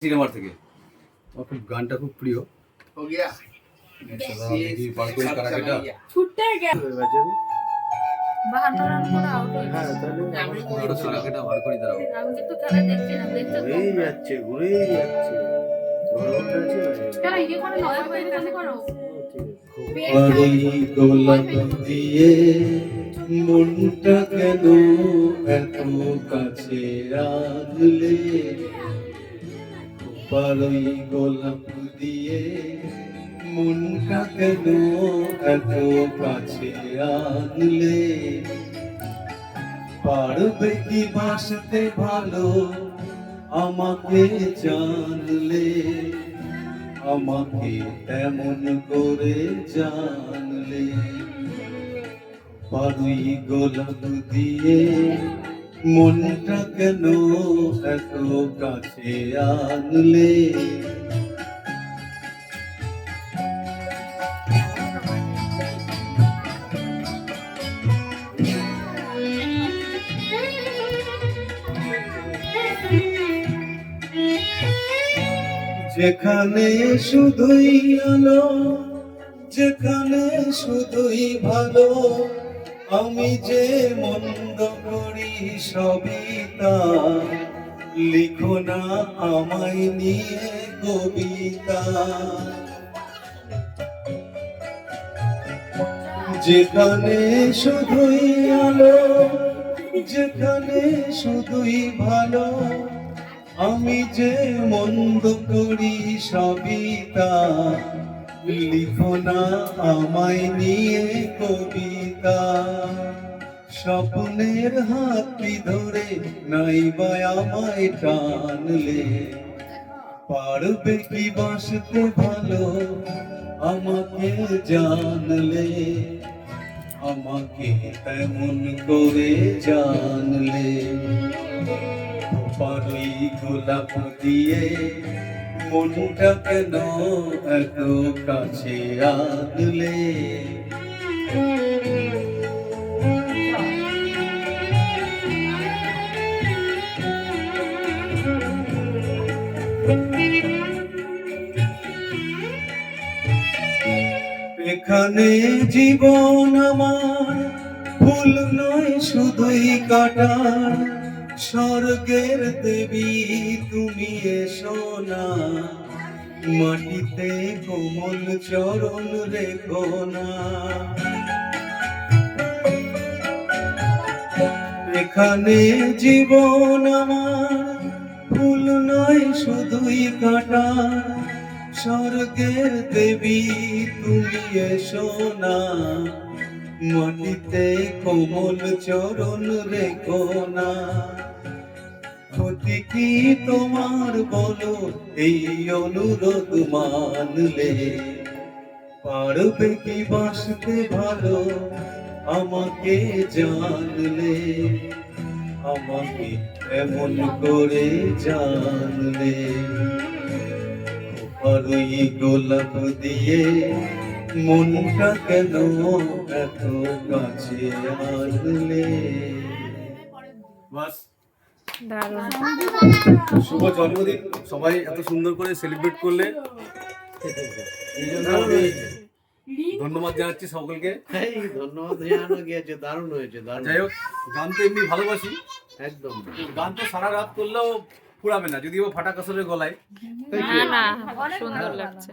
সিনেমার থেকে আমার খুব গানটা খুব প্রিয়। গোলাপ দিয়ে মনটা কেন এত কাছে আনলে, পারই গোলাপ দিয়ে মনটা কেন এত কাছে আনলে, পারবে কি বাসতে ভালো আমাকে জানলে, আমাকে তেমন করে জানলে, পারই গোলাপ দিয়ে মনটা কেন এত কাছে আনলে। যেখানে শুধুই আলো, যেখানে শুধুই ভালো, আমি যে মন্দ করি সবই তা, লিখো না আমায় নিয়ে কবিতা। যেখানে শুধুই আলো, যেখানে শুধুই ভালো, আমি যে মন্দ করি সবই তা, লিখো না আমায় নিয়ে কবিতা। স্বপ্নের হাতটি ধরে নাইবা আমায় টানলে, পারবে কি বাসতে ভালো আমাকে জানলে, আমাকে তেমন করে জানলে, পারই গোলাপ দিয়ে মনটা কেন এত কাছে আনলে। এখানে জীবন আমার ফুল নয় শুধুই কাটার, স্বর্গের দেবী তুমি এসো না, মাটিতে কোমল চরণ রেখো না। এখানে জীবন আমার ফুল নয় শুধুই কাটার, স্বর্গের দেবী তুমি এসো না, মাটিতে কোমল চরণ রেখো না। ক্ষতি কি তোমার বলো এই অনুরোধ মানলে, পারবে কি বাসতে ভালো আমাকে জানলে, আমাকে এমন করে জানলে, পারই গোলাপ দিয়ে মনটা কেন এত কাছে আনলে। বাস, শুভ জন্মদিন, সবাই এত সুন্দর করে সেলিব্রেট করলে, এই জন্য আমি ধন্যবাদ জানাচ্ছি সকলকে। ধন্যবাদ জানানো গিয়েছে, দারুণ হয়েছে। যাই হোক, গান তো এমনি ভালোবাসি একদম, গান তো সারা রাত করলেও ফুরাবে না, যদিও ফাটা কাসরের গলায় সুন্দর লাগছে।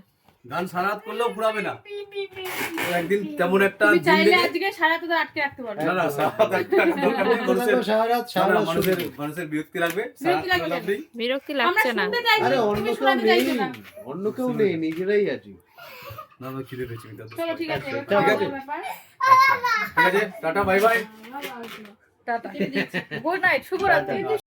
গান সারা রাত করলেও ফুরাবে না। একদিন তেমন একটা মানুষের বিরক্তি লাগবে, বিরক্তি লাগছে না। আরে অন্য কেউ নেই, নিজেরাই আছি। না না, খিদে পেয়েছি। ঠিক আছে, tata, bye bye, good night, শুভরাত্রি।